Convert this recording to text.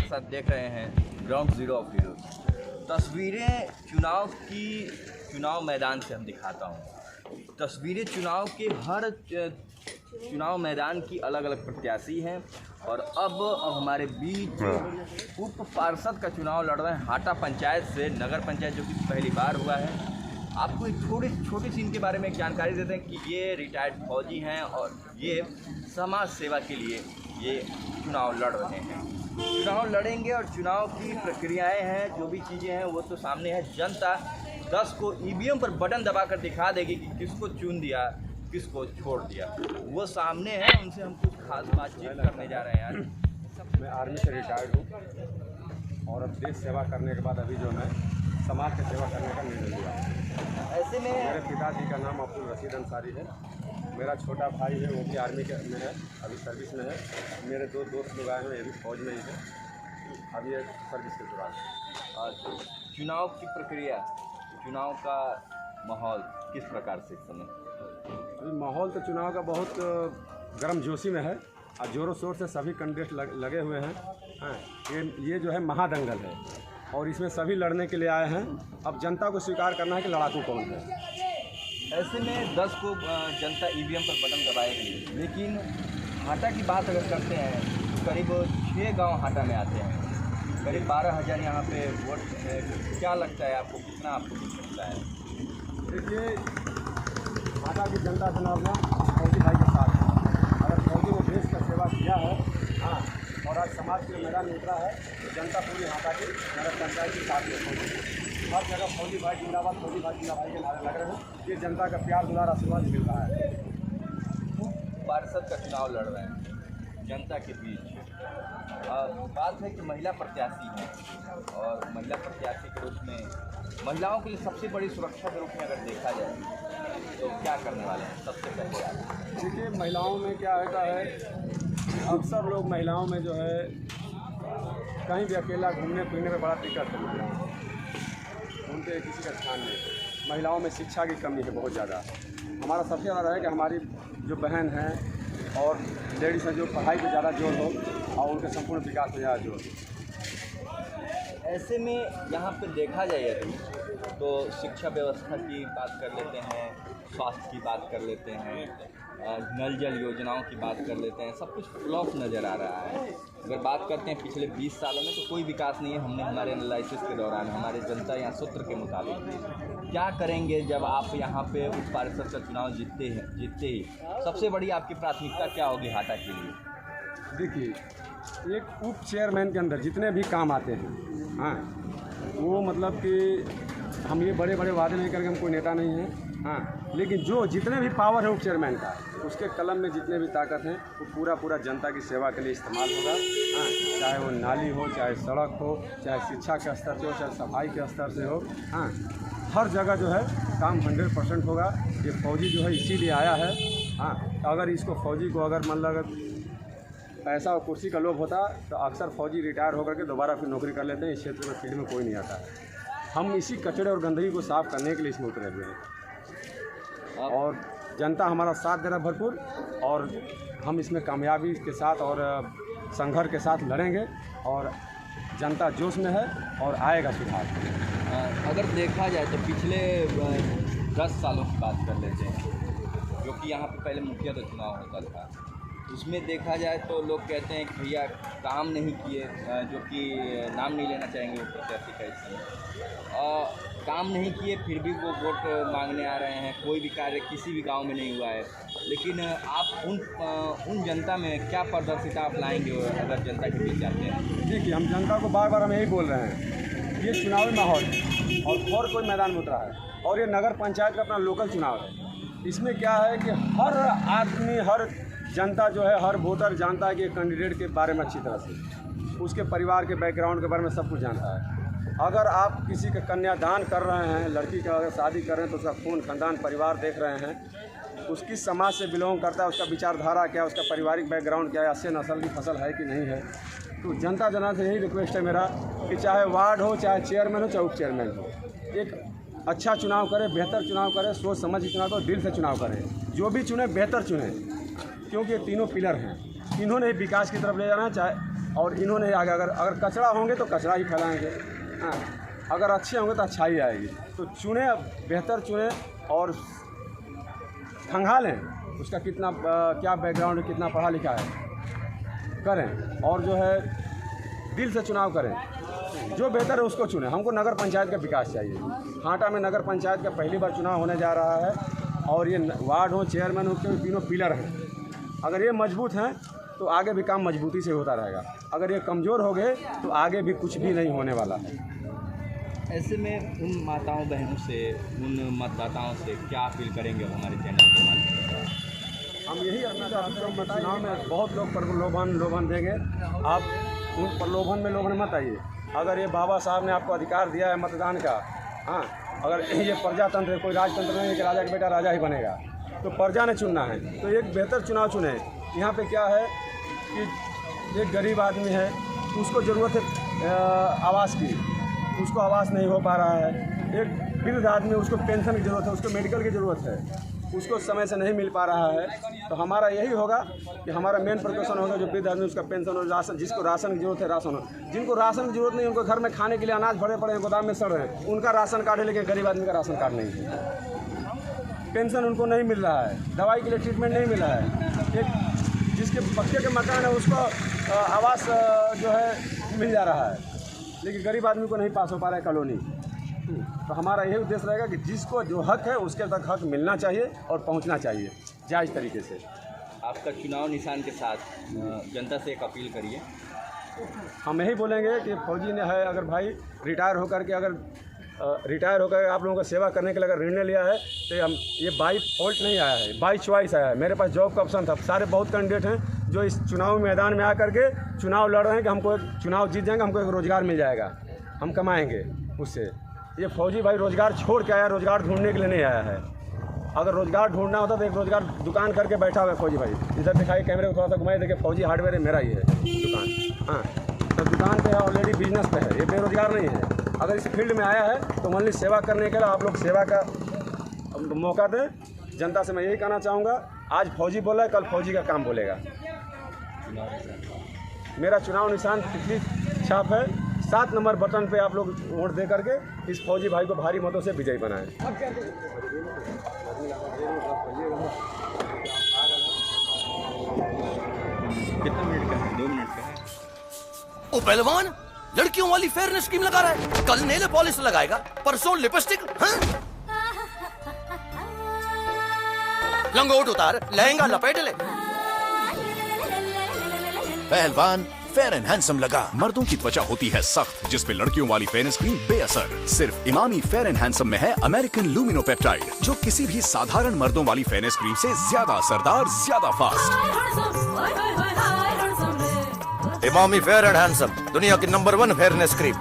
हमारे साथ देख रहे हैं ग्राउंड जीरो ऑफ हीरोज। तस्वीरें चुनाव मैदान से हम दिखाता हूँ। तस्वीरें चुनाव के हर चुनाव मैदान की अलग अलग प्रत्याशी हैं और अब हमारे बीच उप पार्षद का चुनाव लड़ रहे हैं हाटा पंचायत से, नगर पंचायत जो कि पहली बार हुआ है। आपको एक छोटी सी इनके बारे में जानकारी देते हैं कि ये रिटायर्ड फौजी हैं और ये समाज सेवा के लिए ये चुनाव लड़ रहे हैं। चुनाव लड़ेंगे और चुनाव की प्रक्रियाएं हैं, जो भी चीज़ें हैं वो तो सामने है। जनता 10 को ईवीएम पर बटन दबाकर दिखा देगी कि किसको चुन दिया, किसको छोड़ दिया, वो सामने है। उनसे हम कुछ खास बातचीत करने जा रहे हैं। यार मैं आर्मी से रिटायर्ड हूँ और अब देश सेवा करने के बाद अभी जो मैं समाज की सेवा करने का निर्णय लिया। ऐसे में मेरे पिताजी का नाम अब्दुल रशीद अंसारी है। मेरा छोटा भाई है, वो भी आर्मी में है, अभी सर्विस में है। मेरे 2 दोस्त लोग आए हैं, ये भी फौज में ही है, अभी ये सर्विस के दौरान। चुनाव की प्रक्रिया, चुनाव का माहौल किस प्रकार से इस समय? अभी माहौल तो चुनाव का बहुत गर्म जोशी में है और ज़ोरों शोर से सभी कैंडिडेट लगे हुए हैं। हाँ, ये जो है महादंगल है और इसमें सभी लड़ने के लिए आए हैं। अब जनता को स्वीकार करना है कि लड़ाकू कौन है। ऐसे में 10 को जनता ईवीएम पर बटन दबाएगी, लेकिन हाटा की बात अगर करते हैं तो करीब 6 गांव हाटा में आते हैं, करीब 12,000 यहाँ पे वोट है। क्या लगता है आपको, कितना आपको मिल सकता है? देखिए, हाटा की जनता चुनाव में फौजी भाई के साथ है। अगर फौजी ने देश का सेवा किया है, हाँ, और आज समाज के मैदान में उतरा है तो जनता पूरी हाटा की नगर पंचायत के साथ में हर जगह फौजी भाई जिंदाबाद, फौजी भाई जिंदाबाद के नारे लग रहे हैं। ये जनता का प्यार दुलार आशीर्वाद मिल रहा है। पार्षद का चुनाव लड़ रहे हैं जनता के बीच। बात है कि महिला प्रत्याशी हैं और महिला प्रत्याशी के रूप में महिलाओं के लिए सबसे बड़ी सुरक्षा के रूप में अगर देखा जाए तो क्या करने वाले हैं? सबसे पहले देखिए, महिलाओं में क्या होता है, अक्सर लोग महिलाओं में जो है कहीं भी अकेला घूमने फिरने में बड़ा दिक्कत है। उनके किसी का ध्यान नहीं। महिलाओं में शिक्षा की कमी है बहुत ज़्यादा। हमारा सबसे ज़्यादा है कि हमारी जो बहन हैं और लेडीज़ हैं, जो पढ़ाई पे ज़्यादा जोर हो और उनके संपूर्ण विकास पे ज़्यादा जोर हो। ऐसे में यहाँ पे देखा जाए तो शिक्षा व्यवस्था की बात कर लेते हैं, स्वास्थ्य की बात कर लेते हैं, नल जल योजनाओं की बात कर लेते हैं, सब कुछ फ्लॉप नज़र आ रहा है। अगर बात करते हैं पिछले 20 सालों में तो कोई विकास नहीं है। हमने हमारे एनालिसिस के दौरान हमारे जनता यहाँ सूत्र के मुताबिक क्या करेंगे जब आप यहाँ पे उप पार्षद का चुनाव जीतते ही सबसे बड़ी आपकी प्राथमिकता क्या होगी हाटा के लिए? देखिए, एक उप चेयरमैन के अंदर जितने भी काम आते हैं, हाँ, वो मतलब कि हम ये बड़े बड़े वादे नहीं करेंगे, हम कोई नेता नहीं हैं, हाँ, लेकिन जो जितने भी पावर है उप चेयरमैन का, उसके कलम में जितने भी ताकत हैं वो पूरा जनता की सेवा के लिए इस्तेमाल होगा। हाँ, चाहे वो नाली हो, चाहे सड़क हो, चाहे शिक्षा के स्तर से हो, चाहे सफाई के स्तर से हो, हाँ, हर जगह जो है काम 100% होगा। ये फौजी जो है इसीलिए आया है। हाँ, अगर इसको फौजी को अगर मतलब पैसा और कुर्सी का लोभ होता तो अक्सर फौजी रिटायर होकर के दोबारा फिर नौकरी कर लेते हैं। इस क्षेत्र में फील्ड में कोई नहीं आता है। हम इसी कचड़े और गंदगी को साफ़ करने के लिए इसमें उतरे हुए हैं और जनता हमारा साथ दे रहा है भरपूर, और हम इसमें कामयाबी के साथ और संघर्ष के साथ लड़ेंगे और जनता जोश में है और आएगा सुधार। अगर देखा जाए तो पिछले 10 सालों की बात कर लेते हैं, जो कि यहाँ पे पहले मुखिया का चुनाव होता था, उसमें देखा जाए तो लोग कहते हैं कि भैया काम नहीं किए, जो कि नाम नहीं लेना चाहेंगे वो प्रत्याशी का इस समय, काम नहीं किए फिर भी वो वोट मांगने आ रहे हैं। कोई भी कार्य किसी भी गांव में नहीं हुआ है। लेकिन आप उन जनता में क्या पारदर्शिता आप लाएंगे अगर जनता के बीच जाते हैं? देखिए, हम जनता को बार बार हम यही बोल रहे हैं, ये चुनावी माहौल है और कोई मैदान में उतरा है और ये नगर पंचायत का अपना लोकल चुनाव है। इसमें क्या है कि हर आदमी, हर जनता जो है, हर वोटर जानता है कि कैंडिडेट के बारे में अच्छी तरह से, उसके परिवार के बैकग्राउंड के बारे में सब कुछ जानता है। अगर आप किसी का कन्यादान कर रहे हैं, लड़की का अगर शादी कर रहे हैं तो उसका खून खानदान परिवार देख रहे हैं, उसकी समाज से बिलोंग करता है, उसका विचारधारा क्या है, उसका पारिवारिक बैकग्राउंड क्या है, अस्सी नस्ल की फसल है कि नहीं है। तो जनता से यही रिक्वेस्ट है मेरा कि चाहे वार्ड हो, चाहे चेयरमैन हो, चाहे उप चेयरमैन हो, एक अच्छा चुनाव करें, बेहतर चुनाव करें, सोच समझ के चुनाव करें, दिल से चुनाव करें। जो भी चुने बेहतर चुने, क्योंकि ये तीनों पिलर हैं, इन्होंने विकास की तरफ ले जाना है। चाहे और इन्होंने आगे अगर कचरा होंगे तो कचरा ही फैलाएंगे। हाँ, अगर अच्छे होंगे तो अच्छाई आएगी। तो चुने, बेहतर चुने और खंगालें उसका कितना क्या बैकग्राउंड है, कितना पढ़ा लिखा है, करें और जो है दिल से चुनाव करें। जो बेहतर है उसको चुनें। हमको नगर पंचायत का विकास चाहिए। हाटा में नगर पंचायत का पहली बार चुनाव होने जा रहा है और ये वार्ड हो, चेयरमैन हो, के तीनों पिलर हैं। अगर ये मजबूत हैं तो आगे भी काम मजबूती से होता रहेगा। अगर ये कमज़ोर हो गए तो आगे भी कुछ भी नहीं होने वाला है। ऐसे में उन माताओं बहनों से, उन मतदाताओं से क्या अपील करेंगे हमारे चैनल के माध्यम से? हम यही अपना चुनाव में बहुत लोग प्रलोभन देंगे। आप उन प्रलोभन में लोगों ने मत आइए। अगर ये बाबा साहब ने आपको अधिकार दिया है मतदान का, हाँ, अगर ये प्रजातंत्र है, कोई राजतंत्र नहीं है कि राजा का बेटा राजा ही बनेगा, तो प्रजा ने चुनना है। तो एक बेहतर चुनाव चुने। यहाँ पे क्या है कि एक गरीब आदमी है, उसको ज़रूरत है आवास की, उसको आवास नहीं हो पा रहा है। एक वृद्ध आदमी, उसको पेंशन की ज़रूरत है, उसको मेडिकल की ज़रूरत है, उसको समय से नहीं मिल पा रहा है। तो हमारा यही होगा कि हमारा मेन प्रिकॉशन होगा जो वृद्ध आदमी, उसका पेंशन और राशन, जिसको राशन की जरूरत है राशन हो। जिनको राशन की जरूरत नहीं, उनको घर में खाने के लिए अनाज भरे पड़े हैं, गोदाम में सड़ रहे हैं, उनका राशन कार्ड है, लेकिन गरीब आदमी का राशन कार्ड नहीं है। पेंशन उनको नहीं मिल रहा है, दवाई के लिए ट्रीटमेंट नहीं मिला है। एक जिसके पक्के के मकान है उसको आवास जो है मिल जा रहा है, लेकिन गरीब आदमी को नहीं पास हो पा रहा है कॉलोनी। तो हमारा यही उद्देश्य रहेगा कि जिसको जो हक है उसके तक हक मिलना चाहिए और पहुंचना चाहिए जायज़ तरीके से। आपका चुनाव निशान के साथ जनता से एक अपील करिए। हम यही बोलेंगे कि फौजी ने है, अगर भाई रिटायर होकर के आप लोगों का सेवा करने के लिए अगर निर्णय लिया है तो हम ये बाई फॉल्ट नहीं आया है, बाई चॉइस आया है। मेरे पास जॉब का ऑप्शन था। सारे बहुत कैंडिडेट हैं जो इस चुनाव मैदान में आकर के चुनाव लड़ रहे हैं कि हमको एक चुनाव जीत जाएंगे, हमको एक रोज़गार मिल जाएगा, हम कमाएँगे उससे। ये फौजी भाई रोज़गार छोड़ के आया, रोज़गार ढूंढने के लिए नहीं आया है। अगर रोज़गार ढूंढना होता तो एक रोज़गार दुकान करके बैठा हुआ है फौजी भाई। इधर दिखाई, कैमरे को थोड़ा सा घुमाई, देखिए फौजी हार्डवेयर है, मेरा ही है दुकान। हाँ, तो दुकान पे है, ऑलरेडी बिजनेस पे है, ये बेरोज़गार नहीं है। अगर इस फील्ड में आया है तो ओनली सेवा करने के लिए आप लोग सेवा का मौका दें। जनता से मैं यही कहना चाहूँगा, आज फौजी बोला है, कल फौजी का काम बोलेगा। मेरा चुनाव निशान तितली छाप है। 7 नंबर बटन पे आप लोग वोट दे करके इस फौजी भाई को भारी मतों से विजयी बनाएं। कितना मिनट का है? 2 मिनट का है। ओ पहलवान, लड़कियों वाली फेयरनेस स्कीम लगा रहा है। कल नेल पॉलिश लगाएगा, परसों लिपस्टिक। हाँ? लंगोट उतार, लहंगा लपेट ले। पहलवान फेयर एंड हैंडसम लगा। मर्दों की त्वचा होती है सख्त, जिसपे लड़कियों वाली फेयरनेस क्रीम बेअसर। सिर्फ इमामी फेयर एंड हैंडसम में है अमेरिकन लुमिनोपेप्टाइड, जो किसी भी साधारण मर्दों वाली फेयरनेस क्रीम से ज्यादा असरदार, ज्यादा fast. Emami fair and handsome, दुनिया की नंबर 1 फेयरनेस क्रीम।